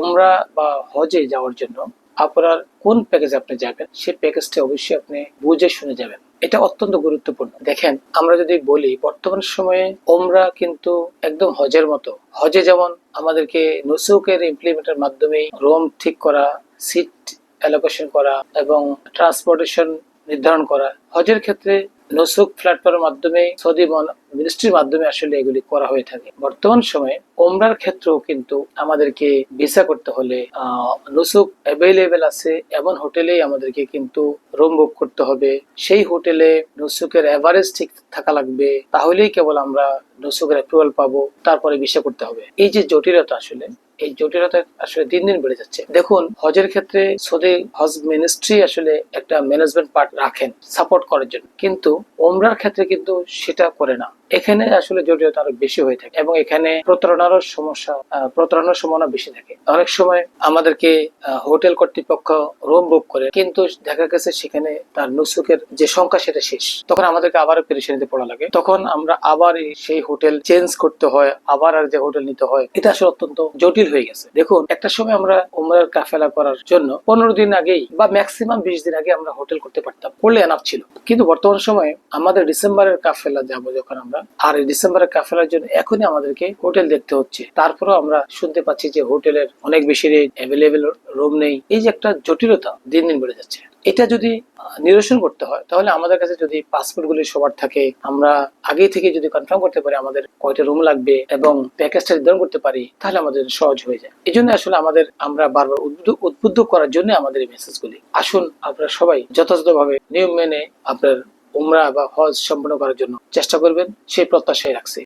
উমরা বা হজে যাওয়ার জন্য আপনার কোন প্যাকেজ আপনি যাবেন, সেই প্যাকেজটা অবশ্যই আপনি বুঝে শুনে যাবেন। এটা অত্যন্ত গুরুত্বপূর্ণ। দেখেন, আমরা যদি বলি বর্তমান সময়ে উমরা কিন্তু একদম হজের মতো। হজে যেমন আমাদেরকে নুসুকের ইমপ্লিমেন্টের মাধ্যমে রুম ঠিক করা, সিট অ্যালোকেশন করা এবং ট্রান্সপোর্টেশন নির্ধারণ করা, হজের ক্ষেত্রে নুসুক প্ল্যাটফর্মের মাধ্যমে সৌদি মিনিস্ট্রির মাধ্যমে আসলে এগুলি করা হয়ে থাকে। বর্তমান সময়ে ওমরার ক্ষেত্রেও কিন্তু আমাদেরকে ভিসা করতে হলে নুসুক অ্যাভেলেবেল আছে, এমন হোটেলেই আমাদেরকে কিন্তু রুম বুক করতে হবে। সেই হোটেলে নুসুকের এভারেজ ঠিক থাকা লাগবে, তাহলেই কেবল আমরা নুসুকের অ্যাপ্রুভাল পাবো, তারপরে ভিসা করতে হবে। এই যে জটিলতা, আসলে এই জটিলতা আসলে দিন দিন বেড়ে যাচ্ছে। দেখুন, হজের ক্ষেত্রে সৌদি হজ মিনিস্ট্রি আসলে একটা ম্যানেজমেন্ট পার্ট রাখেন সাপোর্ট করার জন্য, কিন্তু ওমরার ক্ষেত্রে কিন্তু সেটা করে না। এখানে আসলে জটিলতা আরো বেশি হয়ে থাকে এবং এখানে প্রতারণার সম্ভাবনা বেশি থাকে। অনেক সময় আমাদেরকে হোটেল কর্তৃপক্ষ রুম বুক করে, কিন্তু দেখা গেছে সেখানে তার নুসুকের যে সংখ্যা সেটা শেষ। তখন আমাদেরকে আবারও পেরেশানিতে পড়া লাগে। তখন আমরা আবার সেই হোটেল চেঞ্জ করতে হয়, আবার আর যে হোটেল নিতে হয়। এটা আসলে অত্যন্ত জটিল হয়ে গেছে। দেখুন, একটা সময় আমরা উমরার কাফেলা করার জন্য 15 দিন আগেই বা ম্যাক্সিমাম 20 দিন আগে আমরা হোটেল করতে পারতাম, করলে এনাফ ছিল। কিন্তু বর্তমান সময়ে আমাদের ডিসেম্বরের কাফেলা যাবো যখন আমরা, আর এই ডিসেম্বরের কাফেলার জন্য এখনই আমাদেরকে হোটেল দেখতে হচ্ছে। তারপরেও আমরা শুনতে পাচ্ছি যে হোটেলের অনেক বেশি রেট, অ্যাভেলেবেল রুম নেই। এই যে একটা জটিলতা দিন দিন বেড়ে যাচ্ছে, এটা যদি নিরসন করতে হয়, তাহলে আমাদের কাছে যদি পাসপোর্ট গুলি সবার থাকে, আমরা আগে থেকে যদি কনফার্ম করতে পারি আমাদের কয়টা রুম লাগবে এবং প্যাকেজটা নির্ধারণ করতে পারি, তাহলে আমাদের সহজ হয়ে যায়। এই জন্য আসলে আমরা বারবার উদ্বুদ্ধ করার জন্য আমাদের এই মেসেজগুলি। আসুন আপনারা সবাই যথাযথভাবে নিয়ম মেনে আপনার উমরা বা হজ সম্পন্ন করার জন্য চেষ্টা করবেন, সেই প্রত্যাশাই রাখছি।